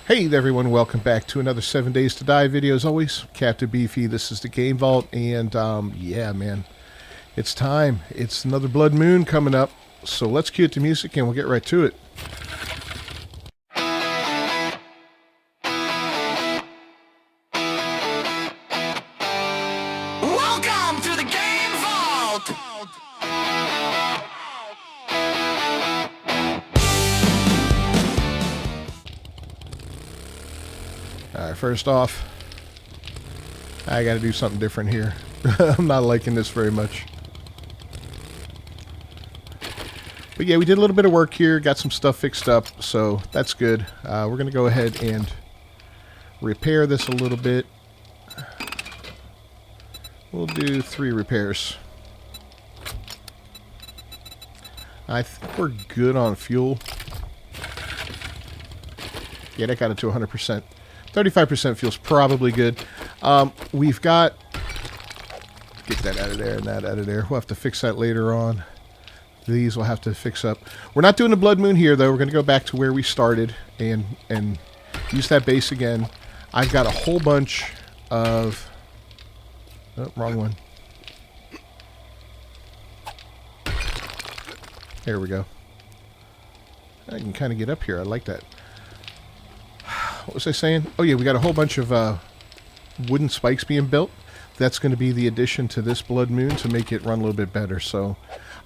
Hey there everyone, welcome back to another 7 Days to Die video. As always, Captain Beefy, this is the Game Vault, and yeah man, it's time. It's another Blood Moon coming up, so let's cue the music and we'll get right to it. Welcome to the Game Vault! Alright, first off, I gotta do something different here. I'm not liking this very much. But yeah, we did a little bit of work here, got some stuff fixed up, so that's good. We're gonna go ahead and repair this a little bit. We'll do 3 repairs. I think we're good on fuel. Yeah, that got it to 100%. 35% feels probably good. We've got... Get that out of there and that out of there. We'll have to fix that later on. These we'll have to fix up. We're not doing the Blood Moon here, though. We're going to go back to where we started and use that base again. I've got a whole bunch of... Oh, wrong one. There we go. I can kind of get up here. I like that. What was I saying? Oh yeah, we got a whole bunch of wooden spikes being built. That's going to be the addition to this Blood Moon to make it run a little bit better. So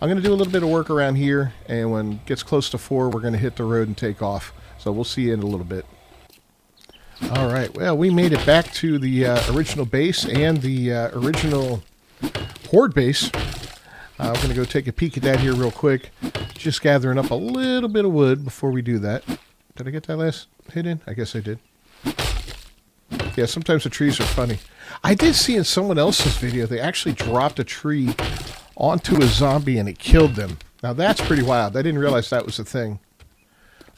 I'm going to do a little bit of work around here, and when it gets close to 4, we're going to hit the road and take off. So we'll see you in a little bit. Alright, well, we made it back to the original base and the original Horde base. I'm going to go take a peek at that here real quick. Just gathering up a little bit of wood before we do that. Did I get that last hit in? I guess I did. Yeah, sometimes the trees are funny. I did see in someone else's video, they actually dropped a tree onto a zombie and it killed them. Now that's pretty wild. I didn't realize that was a thing.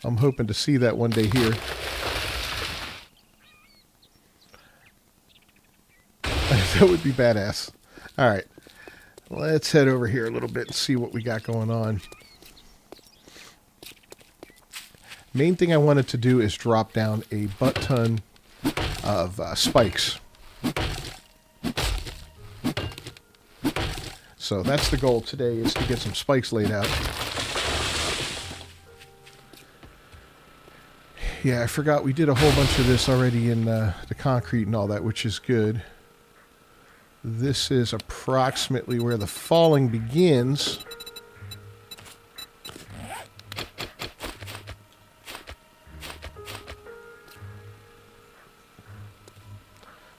I'm hoping to see that one day here. That would be badass. Alright. Let's head over here a little bit and see what we got going on. Main thing I wanted to do is drop down a butt-ton of spikes. So that's the goal today, is to get some spikes laid out. Yeah, I forgot we did a whole bunch of this already in the concrete and all that, which is good. This is approximately where the falling begins.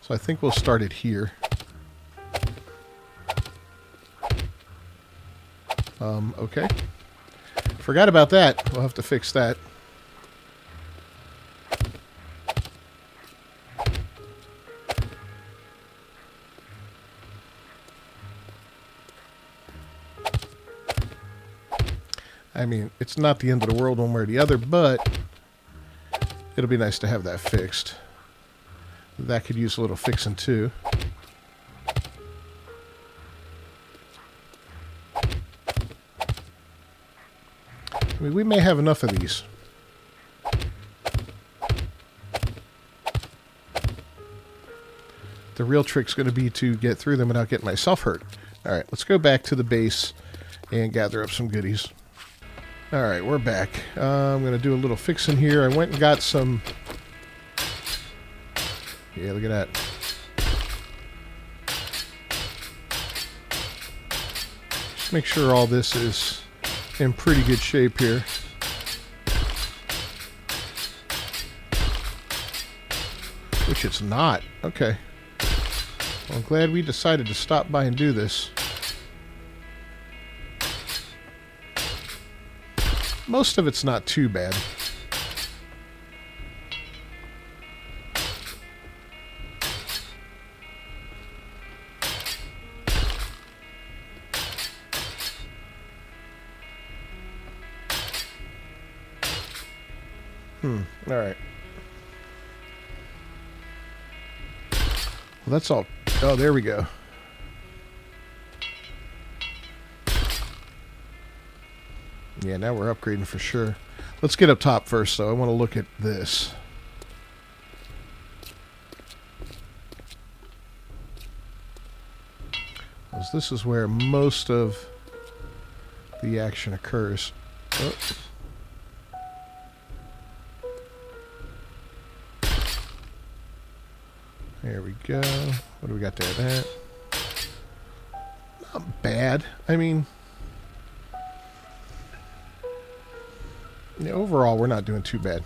So I think we'll start it here. Okay. Forgot about that. We'll have to fix that. I mean, it's not the end of the world one way or the other, but it'll be nice to have that fixed. That could use a little fixing too. I mean, we may have enough of these. The real trick's going to be to get through them without getting myself hurt. Alright, let's go back to the base and gather up some goodies. Alright, we're back. I'm going to do a little fixing here. I went and got some... Yeah, look at that. Just make sure all this is in pretty good shape here. Which it's not. Okay. Well, I'm glad we decided to stop by and do this. Most of it's not too bad. Alright. Well, that's all. Oh, there we go. Yeah, now we're upgrading for sure. Let's get up top first, though. I want to look at this. because this is where most of the action occurs. Oh. There we go. What do we got there? That. Not bad. I mean, yeah, overall, we're not doing too bad.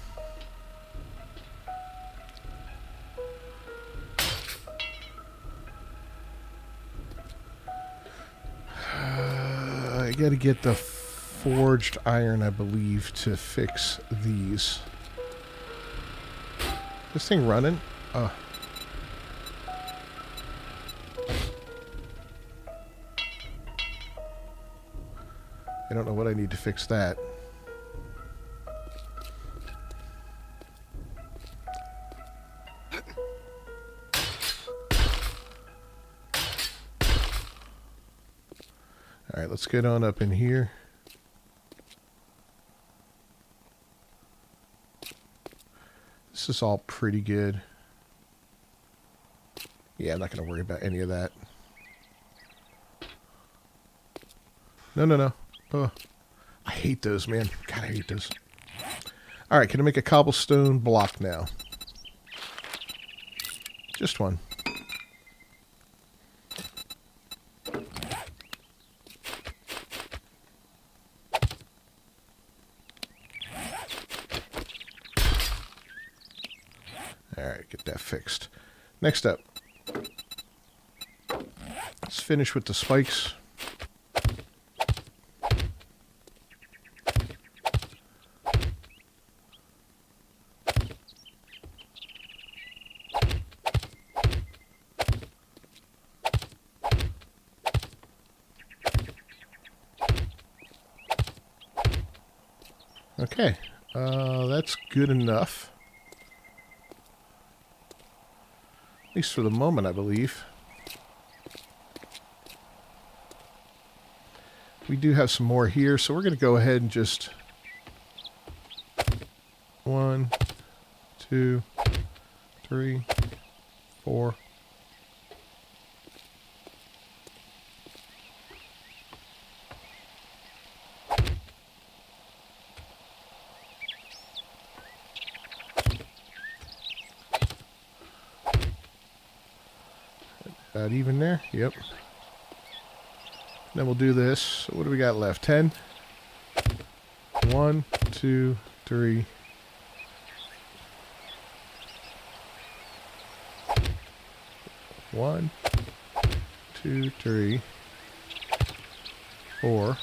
I gotta get the forged iron, I believe, to fix these. This thing running? Oh. I don't know what I need to fix that. Alright, let's get on up in here. This is all pretty good. Yeah, I'm not going to worry about any of that. No, no, no. Oh, I hate those, man. God, I hate those. Alright, can I make a cobblestone block now? Just one. Alright, get that fixed. Next up. Let's finish with the spikes. Okay, that's good enough. At least for the moment, I believe. We do have some more here, so we're going to go ahead and just... 1, 2, 3, 4... About even there? Yep. Then we'll do this. So what do we got left? 10? 1, 2, 3. One, 2, 3, 4.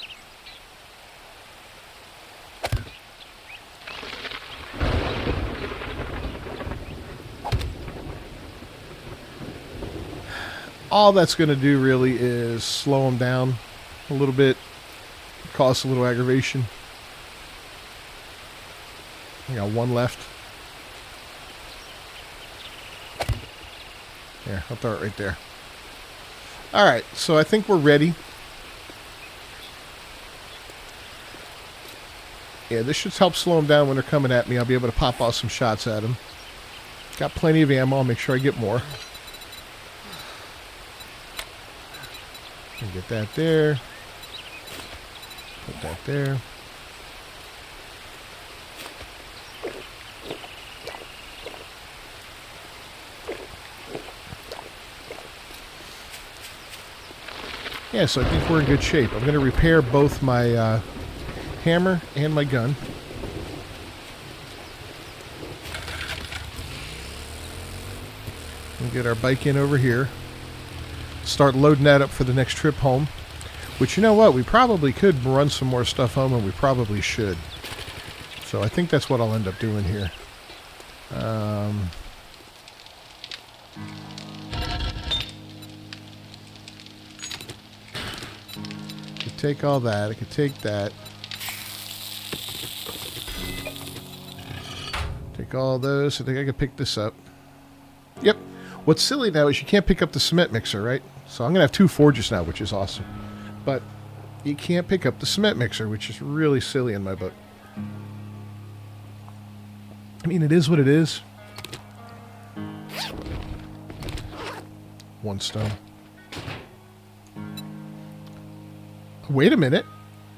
All that's going to do really is slow them down a little bit, cause a little aggravation. I got one left. Here, I'll throw it right there. Alright, so I think we're ready. Yeah, this should help slow them down when they're coming at me. I'll be able to pop off some shots at them. Got plenty of ammo. I'll make sure I get more. And get that there. Put that there. Yeah, so I think we're in good shape. I'm going to repair both my hammer and my gun. We'll get our bike in over here. Start loading that up for the next trip home. Which, you know what? We probably could run some more stuff home, and we probably should. So I think that's what I'll end up doing here. I could take all that. I could take that. Take all those. I think I could pick this up. Yep. What's silly now is you can't pick up the cement mixer, right? So I'm going to have 2 forges now, which is awesome. But you can't pick up the cement mixer, which is really silly in my book. I mean, it is what it is. 1 stone. Wait a minute.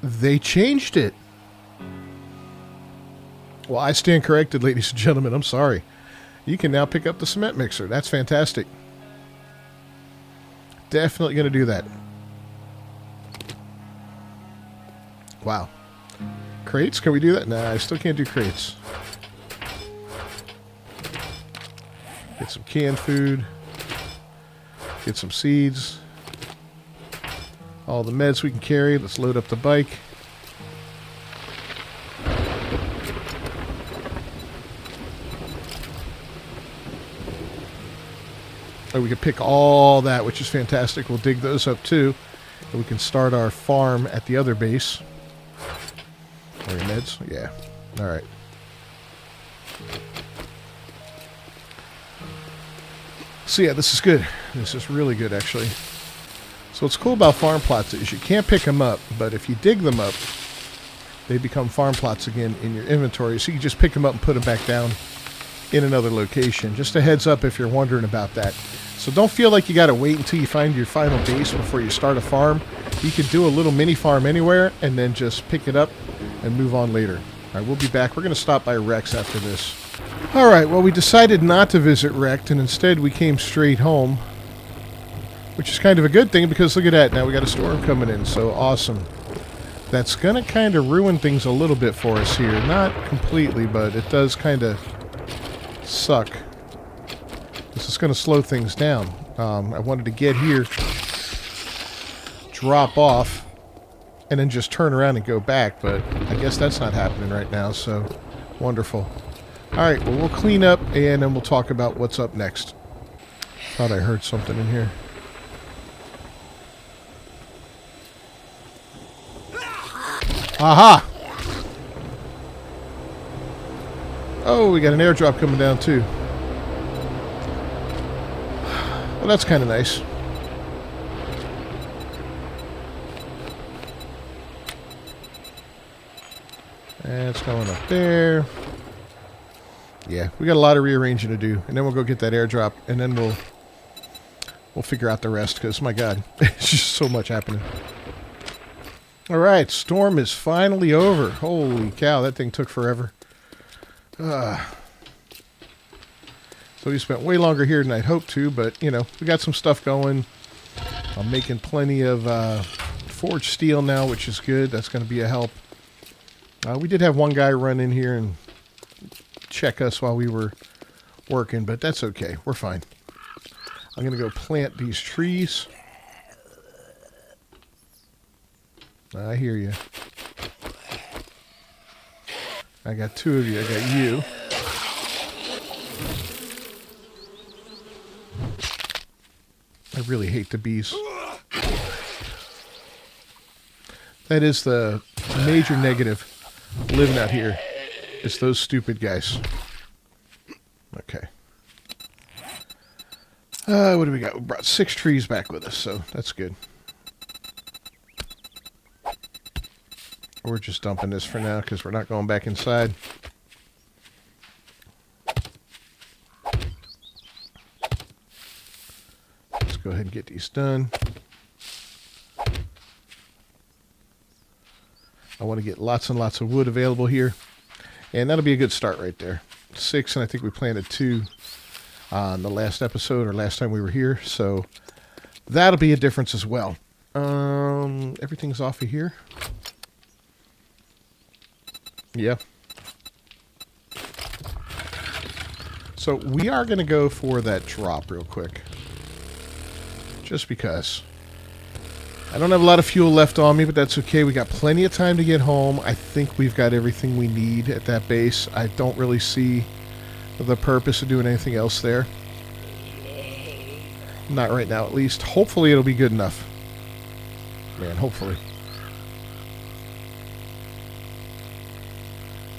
They changed it. Well, I stand corrected, ladies and gentlemen. I'm sorry. You can now pick up the cement mixer. That's fantastic. Definitely going to do that. Wow. Crates? Can we do that? Nah, I still can't do crates. Get some canned food. Get some seeds. All the meds we can carry. Let's load up the bike. Oh, we can pick all that, which is fantastic. We'll dig those up too. And we can start our farm at the other base. Are your meds? Yeah. Alright. So yeah, this is good. This is really good, actually. So what's cool about farm plots is you can't pick them up, but if you dig them up, they become farm plots again in your inventory. So you can just pick them up and put them back down in another location. Just a heads up if you're wondering about that. So don't feel like you got to wait until you find your final base before you start a farm. You can do a little mini farm anywhere and then just pick it up and move on later. Alright, we'll be back. We're going to stop by Rex after this. Alright, well, we decided not to visit Rex, and instead we came straight home. Which is kind of a good thing, because look at that. Now we got a storm coming in, so awesome. That's going to kind of ruin things a little bit for us here. Not completely, but it does kind of suck. This is going to slow things down. I wanted to get here, drop off, and then just turn around and go back, but I guess that's not happening right now, so wonderful. Alright, well, we'll clean up, and then we'll talk about what's up next. Thought I heard something in here. Aha! Oh, we got an airdrop coming down, too. Well, that's kind of nice. That's going up there. Yeah, we got a lot of rearranging to do, and then we'll go get that airdrop, and then we'll figure out the rest, because, my God, it's just so much happening. Alright, storm is finally over. Holy cow, that thing took forever. So we spent way longer here than I'd hoped to, but, you know, we got some stuff going. I'm making plenty of forged steel now, which is good. That's going to be a help. We did have one guy run in here and check us while we were working, but that's okay. We're fine. I'm going to go plant these trees. I hear you. I got two of you. I got you. I really hate the bees. That is the major negative living out here. It's those stupid guys. Okay. What do we got? We brought 6 trees back with us, so that's good. We're just dumping this for now because we're not going back inside. Let's go ahead and get these done. I want to get lots and lots of wood available here. And that'll be a good start right there. 6, and I think we planted 2 on the last episode or last time we were here. So that'll be a difference as well. Everything's off of here. Yeah. So we are going to go for that drop real quick. Just because. I don't have a lot of fuel left on me, but that's okay. We got plenty of time to get home. I think we've got everything we need at that base. I don't really see the purpose of doing anything else there. Not right now, at least. Hopefully it'll be good enough. Man, hopefully.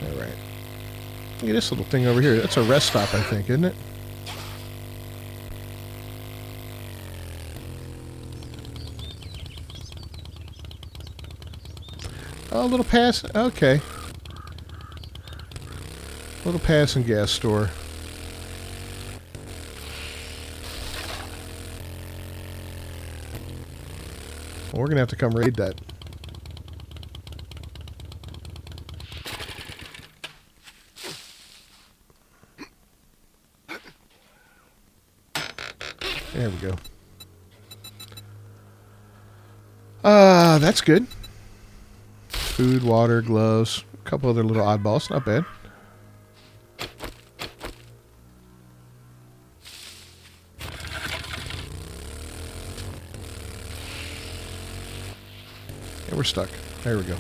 Alright. Look at this little thing over here. That's a rest stop, I think, isn't it? Oh, a little pass. Okay. Little pass and gas store. Well, we're going to have to come raid that. There we go. That's good. Food, water, gloves, a couple other little oddballs. Not bad. And we're stuck. There we go.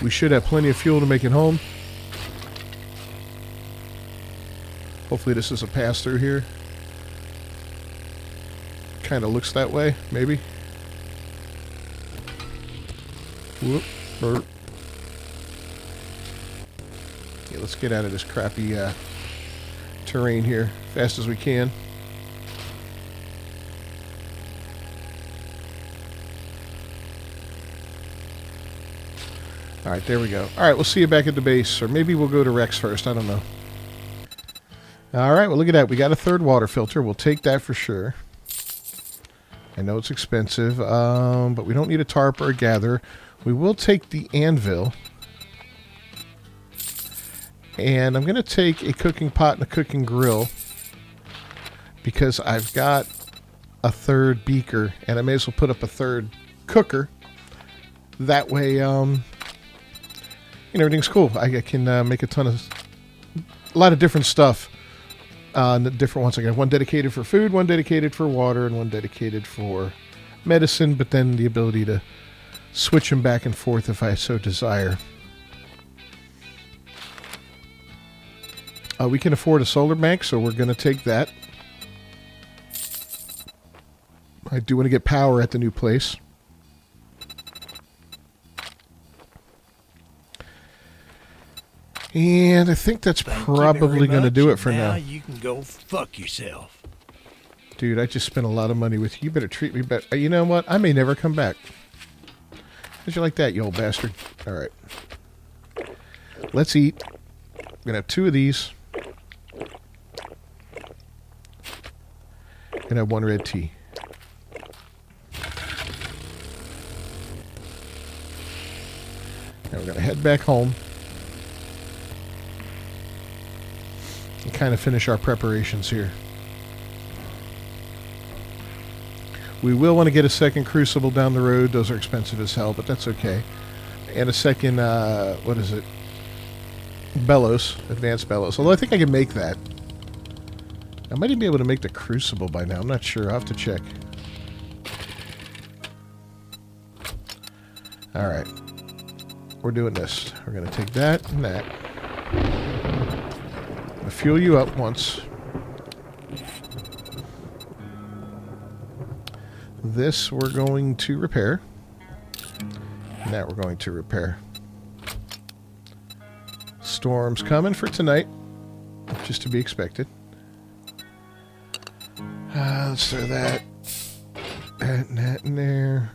We should have plenty of fuel to make it home. Hopefully this is a pass-through here. Kind of looks that way, maybe. Whoop. Burp. Yeah, let's get out of this crappy terrain here fast as we can. Alright, there we go. Alright, we'll see you back at the base. Or maybe we'll go to Rex first. I don't know. Alright, well look at that. We got a third water filter. We'll take that for sure. I know it's expensive, but we don't need a tarp or a gather. We will take the anvil. And I'm going to take a cooking pot and a cooking grill. Because I've got a third beaker. And I may as well put up a third cooker. That way, everything's cool. I can make a lot of different stuff. The different ones. I got one dedicated for food, one dedicated for water, and one dedicated for medicine, but then the ability to switch them back and forth if I so desire. We can afford a solar bank, so we're going to take that. I do want to get power at the new place. And I think that's probably going to do it for now. You can go fuck yourself. Dude, I just spent a lot of money with you. You better treat me better. You know what? I may never come back. How'd you like that, you old bastard? All right. Let's eat. We're going to have 2 of these. And have 1 red tea. Now we're going to head back home. And kind of finish our preparations here. We will want to get a second crucible down the road. Those are expensive as hell, but that's okay. And a second, what is it? Bellows. Advanced bellows. Although I think I can make that. I might even be able to make the crucible by now. I'm not sure. I'll have to check. Alright. We're doing this. We're going to take that and that. Fuel you up once. This we're going to repair. And that we're going to repair. Storm's coming for tonight. Just to be expected. Let's throw that. And that in there.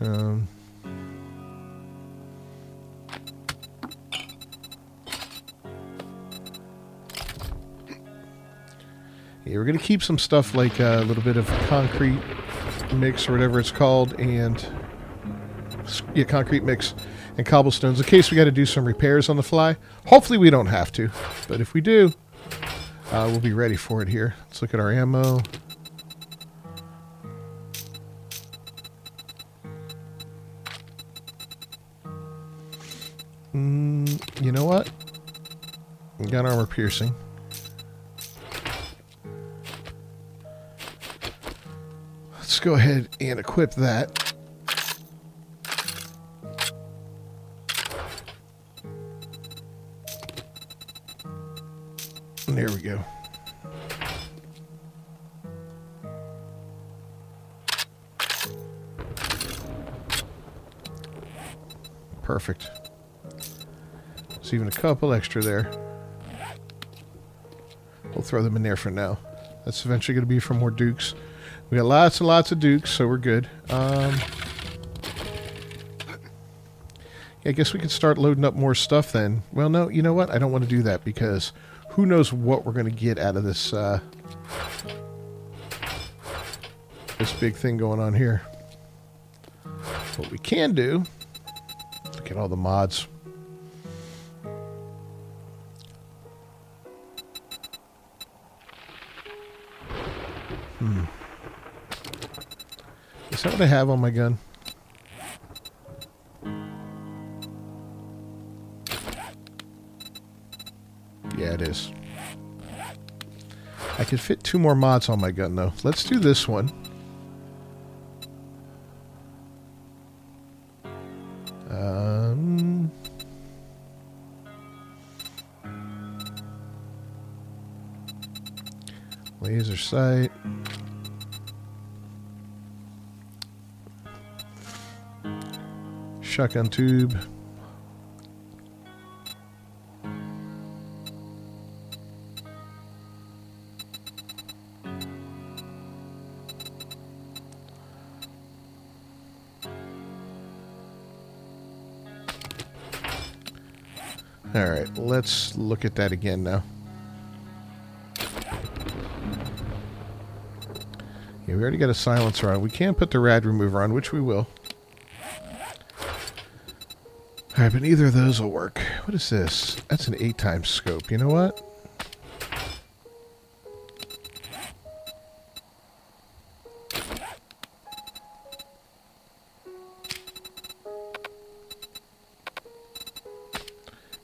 Yeah, we're going to keep some stuff like a little bit of concrete mix or whatever it's called, and concrete mix and cobblestones in case we got to do some repairs on the fly. Hopefully we don't have to, but if we do, we'll be ready for it here. Let's look at our ammo. You know what? We got armor piercing. Let's go ahead and equip that. And there we go. Perfect. There's even a couple extra there. We'll throw them in there for now. That's eventually going to be for more dukes. We got lots and lots of dukes, so we're good. Yeah, I guess we can start loading up more stuff then. Well, no, you know what? I don't want to do that because who knows what we're going to get out of this this big thing going on here. What we can do, look at all the mods. Is that what I have on my gun? Yeah, it is. I could fit 2 more mods on my gun, though. Let's do this one. Laser sight. Shotgun tube. All right, let's look at that again now. Yeah, we already got a silencer on. We can put the rad remover on, which we will. Alright, but neither of those will work. What is this? That's an 8 times scope. You know what?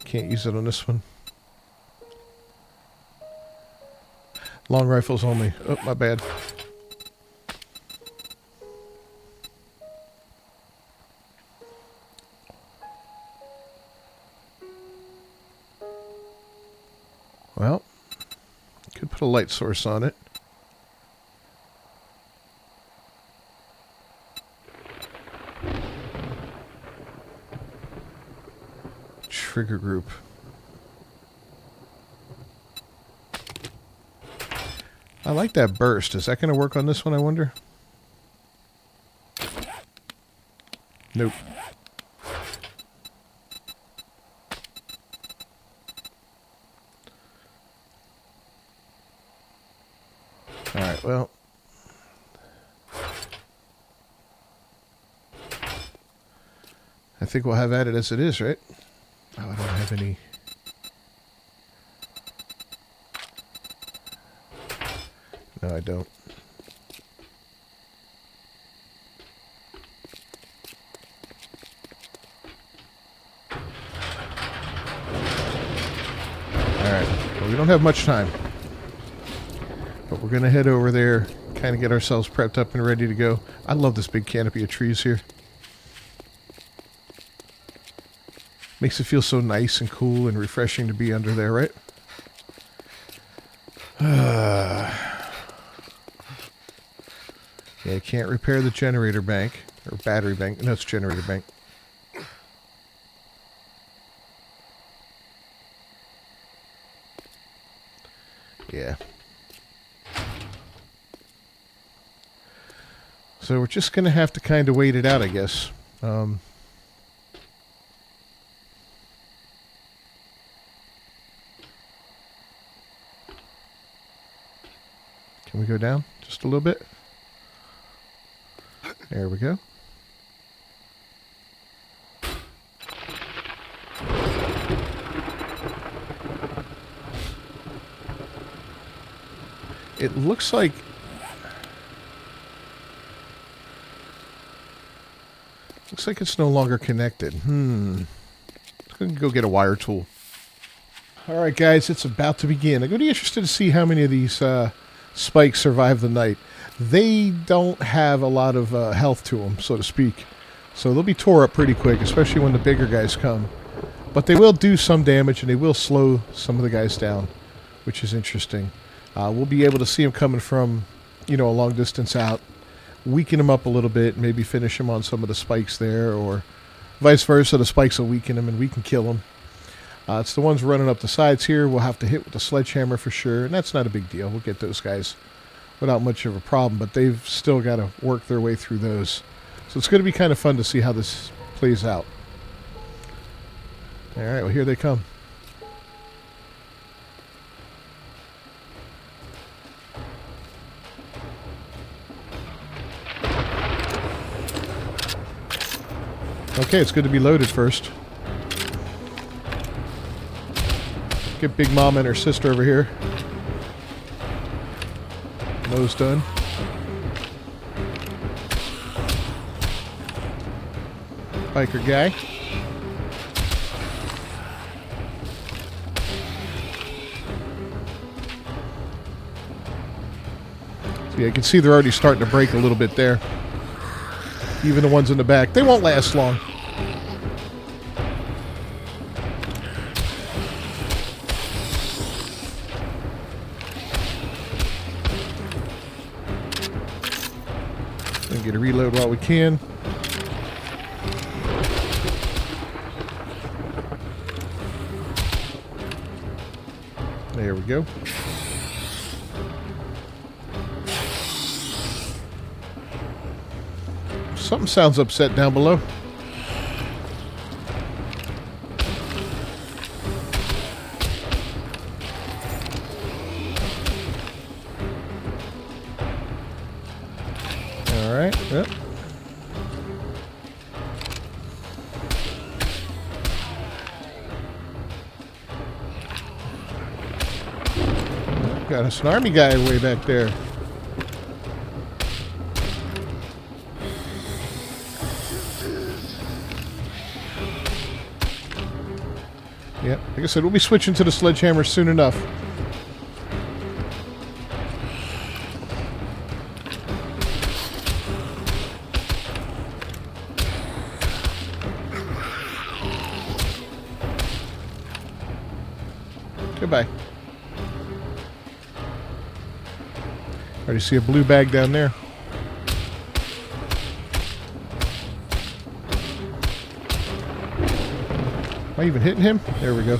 Can't use it on this one. Long rifles only. Oh, my bad. Well, could put a light source on it. Trigger group. I like that burst. Is that going to work on this one, I wonder? Nope. Alright, well. I think we'll have at it as it is, right? Oh, I don't have any. No, I don't. Alright, well, we don't have much time. But we're going to head over there, kind of get ourselves prepped up and ready to go. I love this big canopy of trees here. Makes it feel so nice and cool and refreshing to be under there, right? Yeah, can't repair the generator bank. Or battery bank. No, it's generator bank. Yeah. So we're just going to have to kind of wait it out, I guess. Can we go down just a little bit? There we go. It looks like it's no longer connected. Let's go get a wire tool. Alright guys, it's about to begin. I'm going to be interested to see how many of these spikes survive the night. They don't have a lot of health to them, so to speak. So they'll be tore up pretty quick, especially when the bigger guys come. But they will do some damage, and they will slow some of the guys down, which is interesting. We'll be able to see them coming from, a long distance out. Weaken them up a little bit, maybe finish them on some of the spikes there, or vice versa. The spikes will weaken them, and we can kill them. It's the ones running up the sides here we'll have to hit with the sledgehammer for sure, and that's not a big deal. We'll get those guys without much of a problem, but they've still got to work their way through those. So it's going to be kind of fun to see how this plays out. Alright, well, here they come. Okay, it's good to be loaded first. Get Big Mom and her sister over here. Nose done. biker guy. So yeah, you can see they're already starting to break a little bit there. Even the ones in the back. They won't last long. Gonna get a reload while we can. There we go. Something sounds upset down below. All right. Yep. Got us an army guy way back there. Yep, like I said, we'll be switching to the sledgehammer soon enough. Goodbye. Already see a blue bag down there. Am I even hitting him? There we go.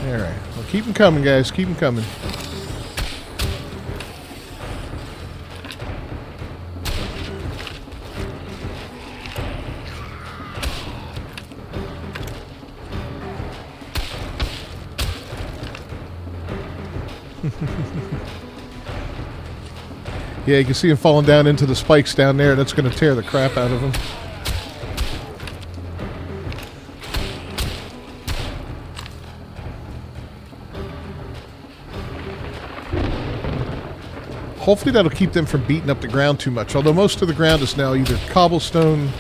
Alright. Well, keep them coming, guys. Keep them coming. Yeah, you can see him falling down into the spikes down there. That's going to tear the crap out of him. Hopefully that'll keep them from beating up the ground too much. Although most of the ground is now either cobblestone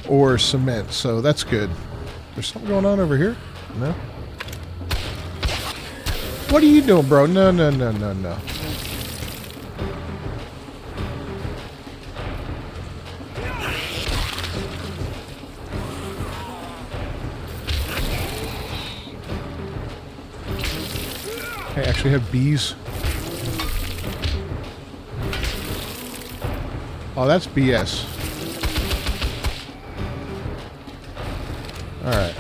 or cement, so that's good. There's something going on over here? No? What are you doing, bro? No, no, no, no, no. I actually have bees. Oh, that's BS. Alright.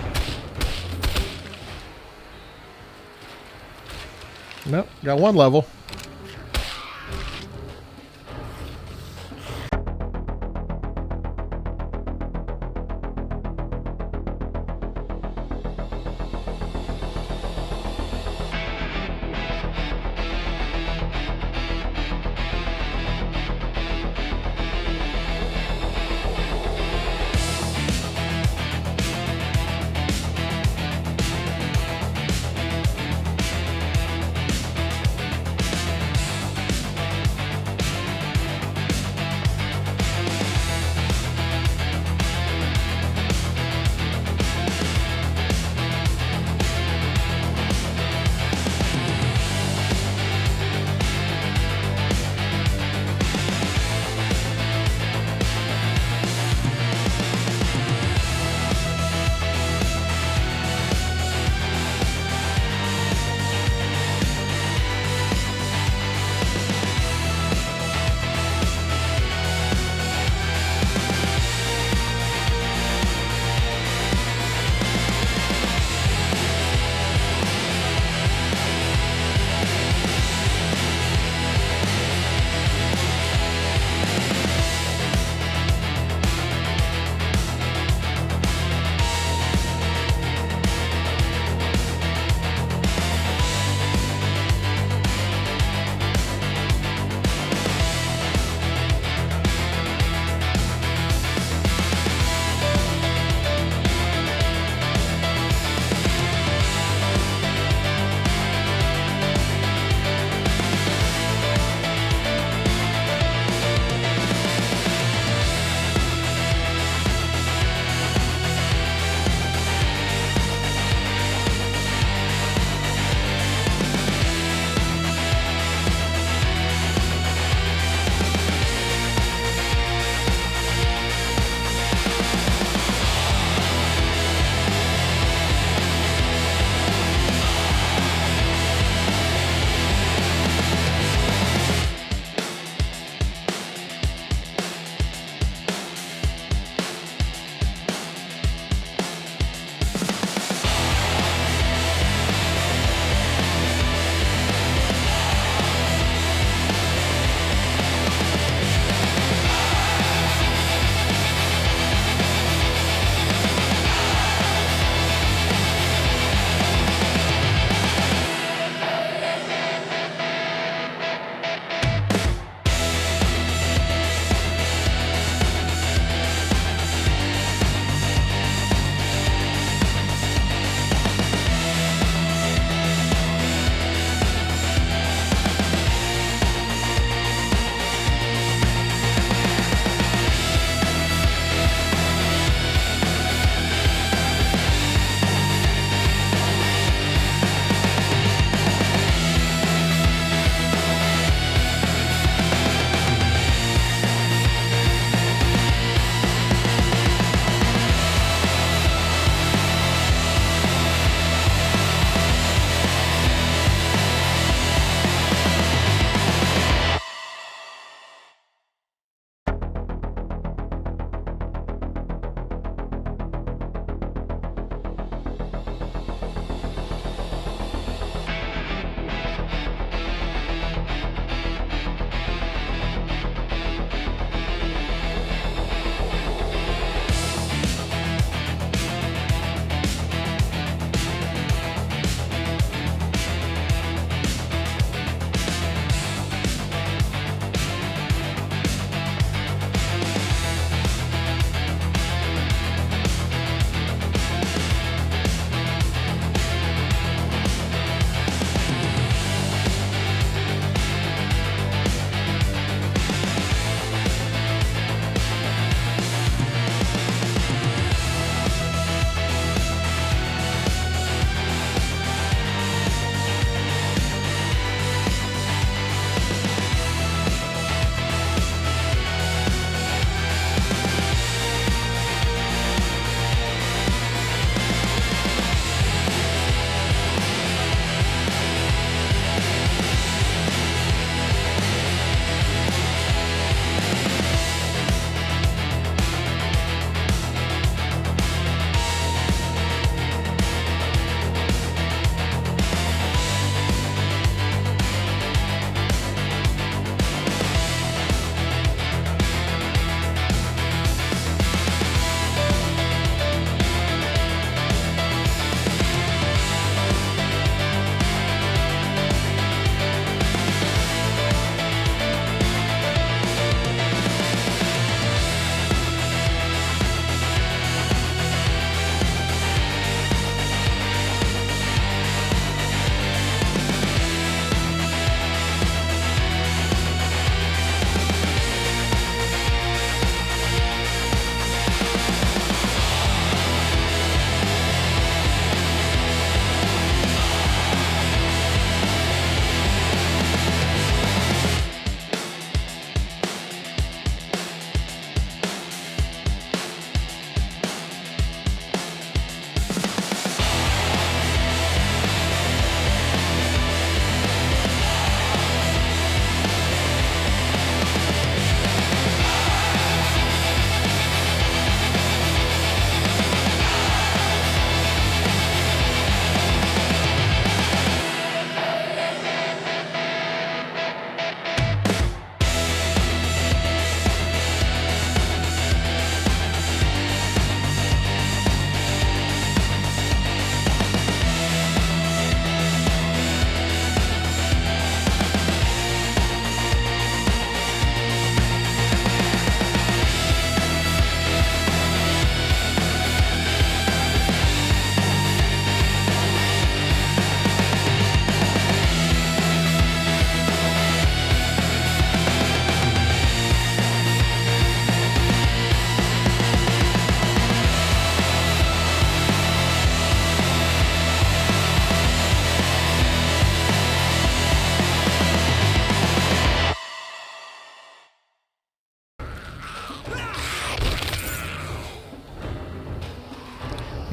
Nope, got one level.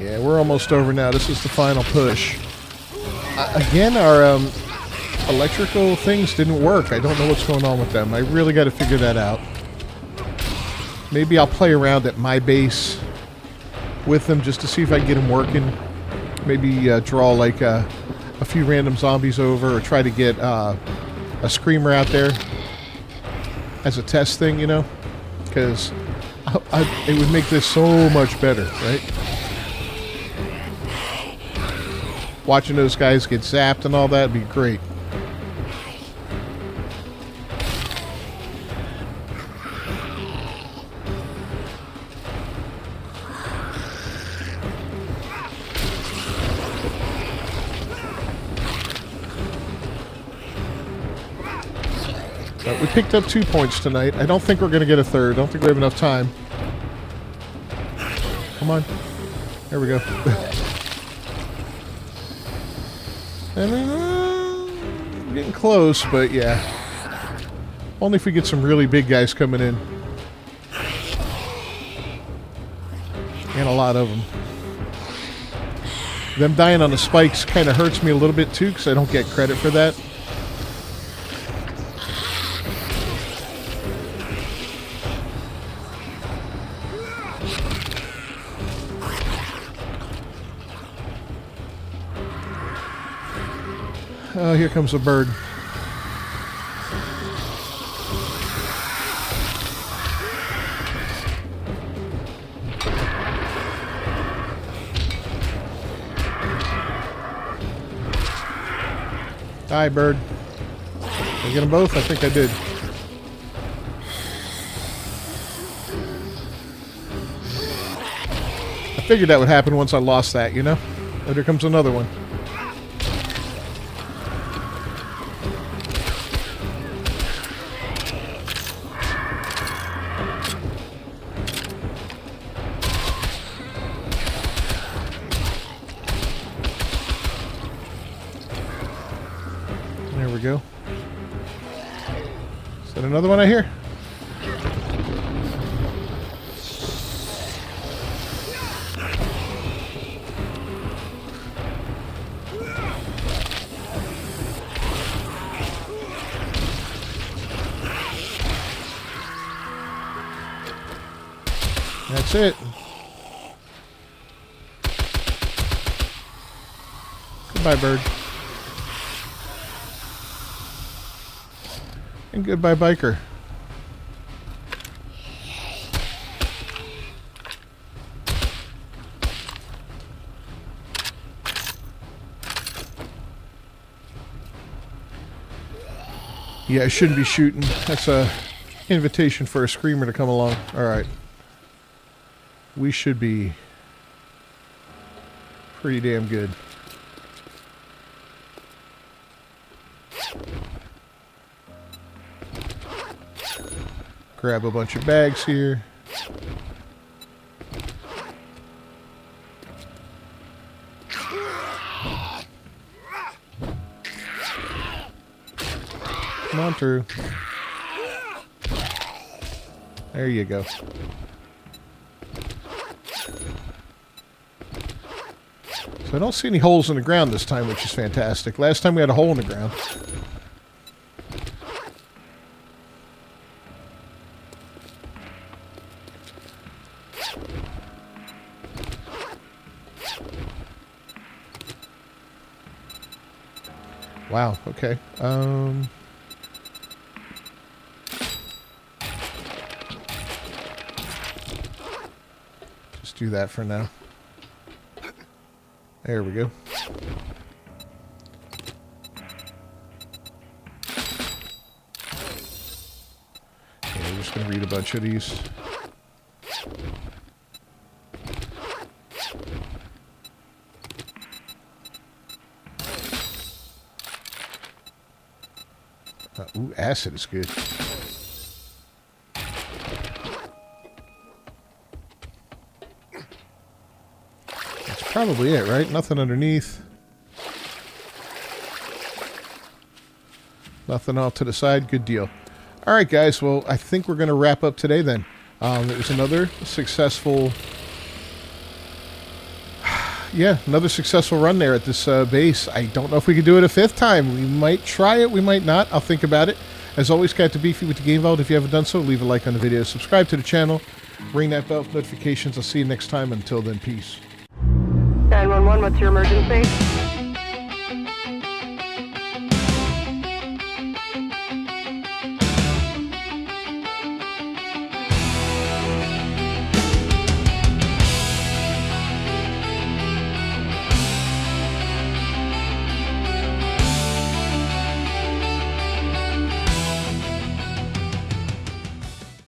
Yeah, we're almost over now. This is the final push. Again, our electrical things didn't work. I don't know what's going on with them. I really got to figure that out. Maybe I'll play around at my base with them just to see if I can get them working. Maybe draw like a few random zombies over, or try to get a screamer out there as a test thing, you know? Because it would make this so much better, right? Watching those guys get zapped and all that would be great. But we picked up 2 points tonight. I don't think we're going to get a third. I don't think we have enough time. Come on. There we go. I mean, getting close, but yeah. Only if we get some really big guys coming in. And a lot of them. Them dying on the spikes kind of hurts me a little bit too, because I don't get credit for that. Oh, here comes a bird. Hi, bird. Did I get them both? I think I did. I figured that would happen once I lost that, you know? Oh, there comes another one. There we go. Is that another one I hear? That's it. Goodbye, bird. And goodbye, biker. Yeah, I shouldn't be shooting. That's a invitation for a screamer to come along. All right. We should be pretty damn good. Grab a bunch of bags here. Come on through. There you go. So I don't see any holes in the ground this time, which is fantastic. Last time we had a hole in the ground. Wow, okay. Just do that for now. There we go. Okay, we're just going to read a bunch of these. Ooh, acid is good. That's probably it, right? Nothing underneath. Nothing off to the side. Good deal. All right, guys. Well, I think we're going to wrap up today then. It was another successful yeah, another successful run there at this base. I don't know if we could do it a fifth time. We might try it. We might not. I'll think about it. As always, Cat to Beefy with the Game Vault. If you haven't done so, leave a like on the video. Subscribe to the channel. Ring that bell for notifications. I'll see you next time. Until then, peace. 911, what's your emergency?